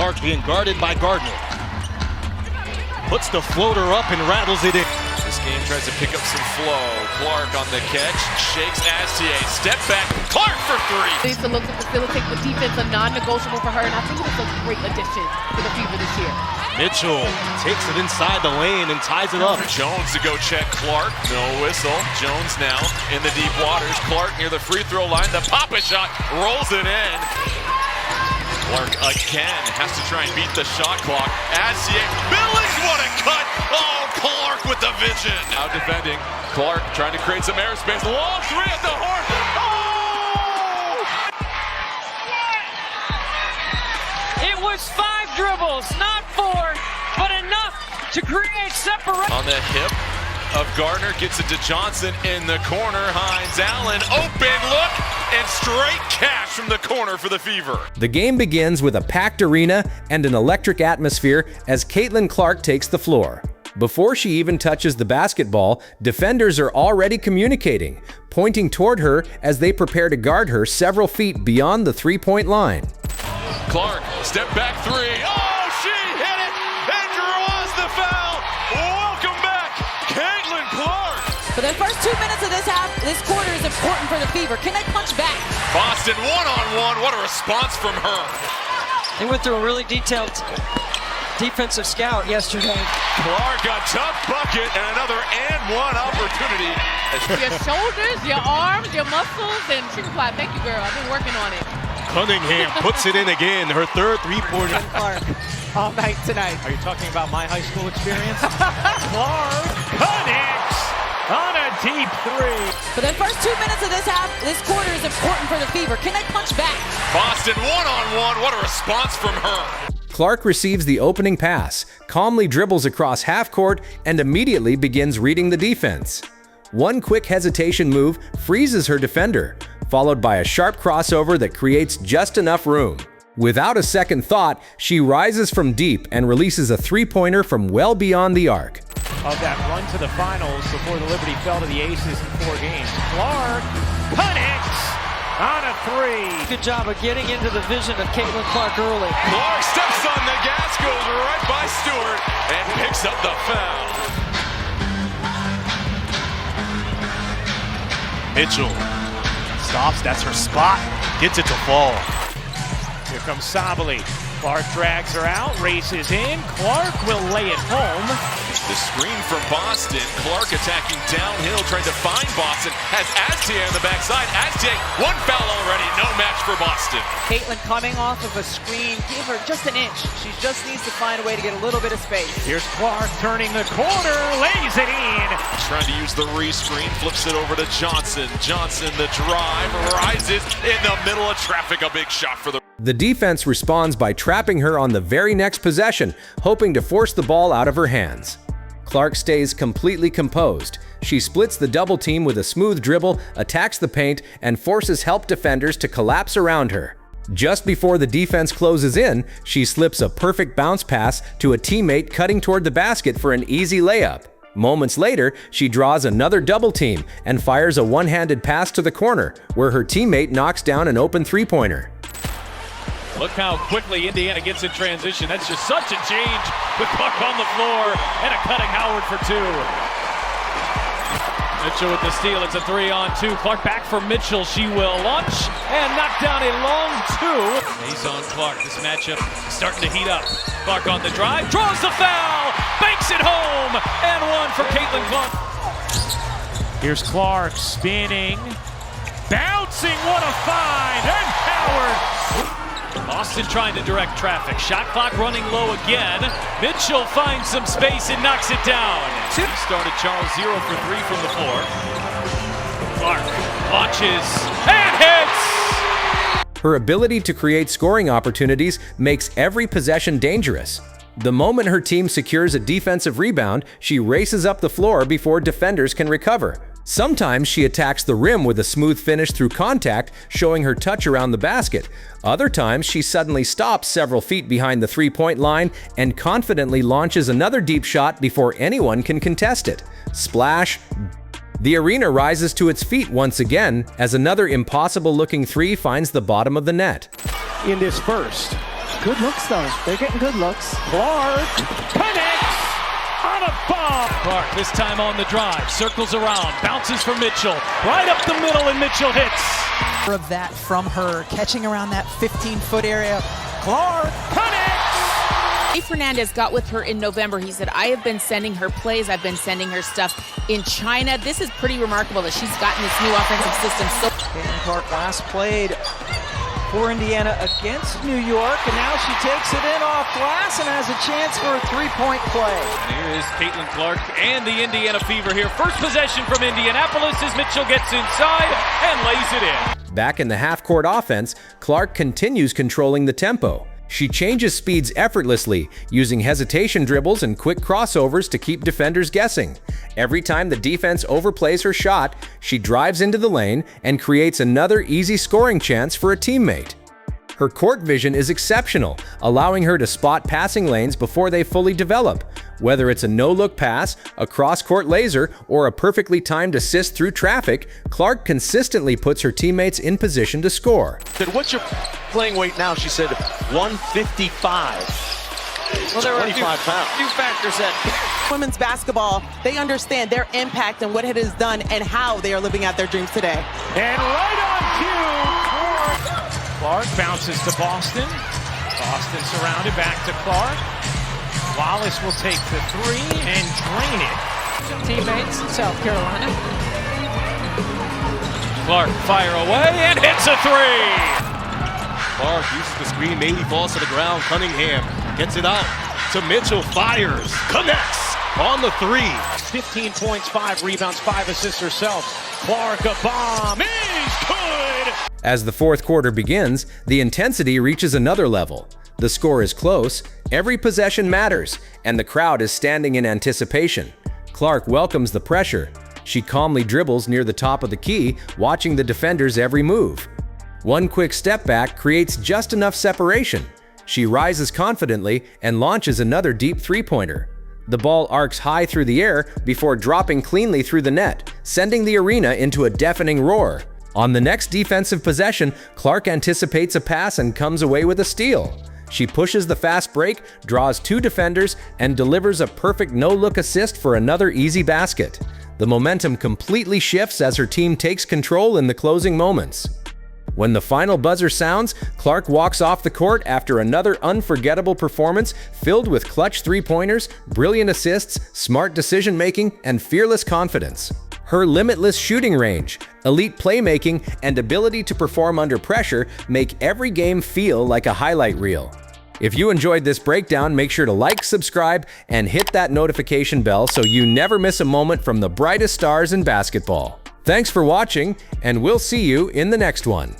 Clark being guarded by Gardner. Puts the floater up and rattles it in. This game tries to pick up some flow. Clark on the catch, shakes Astier, step back, Clark for three. Needs to look to facilitate the defense, a non-negotiable for her, and I think it's a great addition to the Fever this year. Mitchell takes it inside the lane and ties it up. Jones to go check Clark, no whistle. Jones now in the deep waters. Clark near the free throw line, the pop-up shot, rolls it in. Clark again has to try and beat the shot clock. Astier, Billings, what a cut! Oh, Clark with the vision. Now defending, Clark trying to create some airspace. Long three at the horn. Oh! It was 5 dribbles, not 4, but enough to create separation. On the hip of Gardner, gets it to Johnson in the corner. Hines Allen, open look, and straight cash from the corner for the Fever. The game begins with a packed arena and an electric atmosphere as Caitlin Clark takes the floor. Before she even touches the basketball, defenders are already communicating, pointing toward her as they prepare to guard her several feet beyond the three-point line. Clark, step back three. Oh, she hit it and draws the foul. Welcome back, Caitlin Clark. For the first 2 minutes of this quarter is important for the Fever. Can they punch back? Boston one-on-one. What a response from her. They went through a really detailed defensive scout yesterday. Clark, a tough bucket and another and one opportunity. Your shoulders, your arms, your muscles, and supply. Thank you, girl. I've been working on it. Cunningham puts it in again, her third three-pointer. Clark, all night tonight. Are you talking about my high school experience? Clark connects on a deep three. For the first 2 minutes of this quarter is important for the Fever. Can they punch back? Boston one-on-one. What a response from her. Clark receives the opening pass, calmly dribbles across half court, and immediately begins reading the defense. One quick hesitation move freezes her defender, followed by a sharp crossover that creates just enough room. Without a second thought, she rises from deep and releases a three-pointer from well beyond the arc. Of that run to the finals before the Liberty fell to the Aces in 4 games. Clark connects on a three. Good job of getting into the vision of Caitlin Clark early. Clark steps on the gas, goes right by Stewart, and picks up the foul. Mitchell stops, that's her spot, gets it to fall. Here comes Sabali. Clark drags her out, races in. Clark will lay it home. The screen from Boston. Clark attacking downhill, trying to find Boston. Has Astier on the backside. Astier, one foul already. No match for Boston. Caitlin coming off of a screen. Give her just an inch. She just needs to find a way to get a little bit of space. Here's Clark turning the corner, lays it in. Trying to use the re-screen, flips it over to Johnson. Johnson, the drive, rises in the middle of traffic. A big shot for the... The defense responds by trapping her on the very next possession, hoping to force the ball out of her hands. Clark stays completely composed. She splits the double team with a smooth dribble, attacks the paint, and forces help defenders to collapse around her. Just before the defense closes in, she slips a perfect bounce pass to a teammate cutting toward the basket for an easy layup. Moments later, she draws another double team and fires a one-handed pass to the corner, where her teammate knocks down an open three-pointer. Look how quickly Indiana gets in transition. That's just such a change with Clark on the floor and a cutting Howard for 2. Mitchell with the steal. It's a 3-on-2. Clark back for Mitchell. She will launch and knock down a long 2. He's on Clark. This matchup starting to heat up. Clark on the drive, draws the foul, banks it home, and one for Caitlin Clark. Here's Clark spinning, bouncing. What a find! And Howard. Boston trying to direct traffic. Shot clock running low again. Mitchell finds some space and knocks it down. He started Charles 0 for 3 from the floor. Clark launches and hits! Her ability to create scoring opportunities makes every possession dangerous. The moment her team secures a defensive rebound, she races up the floor before defenders can recover. Sometimes she attacks the rim with a smooth finish through contact, showing her touch around the basket. Other times, she suddenly stops several feet behind the three-point line and confidently launches another deep shot before anyone can contest it. Splash! The arena rises to its feet once again as another impossible-looking three finds the bottom of the net. In this first, Good looks, though. They're getting good looks. Clark connects on a bomb. Clark this time on the drive, circles around, bounces for Mitchell, right up the middle, and Mitchell hits. Of that from her, catching around that 15-foot area. Clark connects! Dave Fernandez got with her in November. He said, I have been sending her plays. I've been sending her stuff in China. This is pretty remarkable that she's gotten this new offensive system. So Caitlin Clark last played for Indiana against New York, and now she takes it in off glass and has a chance for a three-point play. And here is Caitlin Clark and the Indiana Fever here. First possession from Indianapolis as Mitchell gets inside and lays it in. Back in the half-court offense, Clark continues controlling the tempo. She changes speeds effortlessly, using hesitation dribbles and quick crossovers to keep defenders guessing. Every time the defense overplays her shot, she drives into the lane and creates another easy scoring chance for a teammate. Her court vision is exceptional, allowing her to spot passing lanes before they fully develop. Whether it's a no-look pass, a cross-court laser, or a perfectly timed assist through traffic, Clark consistently puts her teammates in position to score. What's your playing weight now? She said 155. Well, there were a few 25 pounds. factors that women's basketball, they understand their impact and what it has done and how they are living out their dreams today. And right on cue, Clark bounces to Boston. Boston surrounded, back to Clark. Wallace will take the three and drain it. Teammates, South Carolina. Clark fire away and hits a three. Clark uses the screen, maybe falls to the ground. Cunningham gets it out to Mitchell, fires, connects on the three. 15 points, 5 rebounds, 5 assists herself. Clark, a bomb is good. As the fourth quarter begins, the intensity reaches another level. The score is close, every possession matters, and the crowd is standing in anticipation. Clark welcomes the pressure. She calmly dribbles near the top of the key, watching the defender's every move. One quick step back creates just enough separation. She rises confidently and launches another deep three-pointer. The ball arcs high through the air before dropping cleanly through the net, sending the arena into a deafening roar. On the next defensive possession, Clark anticipates a pass and comes away with a steal. She pushes the fast break, draws 2 defenders, and delivers a perfect no-look assist for another easy basket. The momentum completely shifts as her team takes control in the closing moments. When the final buzzer sounds, Clark walks off the court after another unforgettable performance filled with clutch three-pointers, brilliant assists, smart decision-making, and fearless confidence. Her limitless shooting range, elite playmaking, and ability to perform under pressure make every game feel like a highlight reel. If you enjoyed this breakdown, make sure to like, subscribe, and hit that notification bell so you never miss a moment from the brightest stars in basketball. Thanks for watching, and we'll see you in the next one.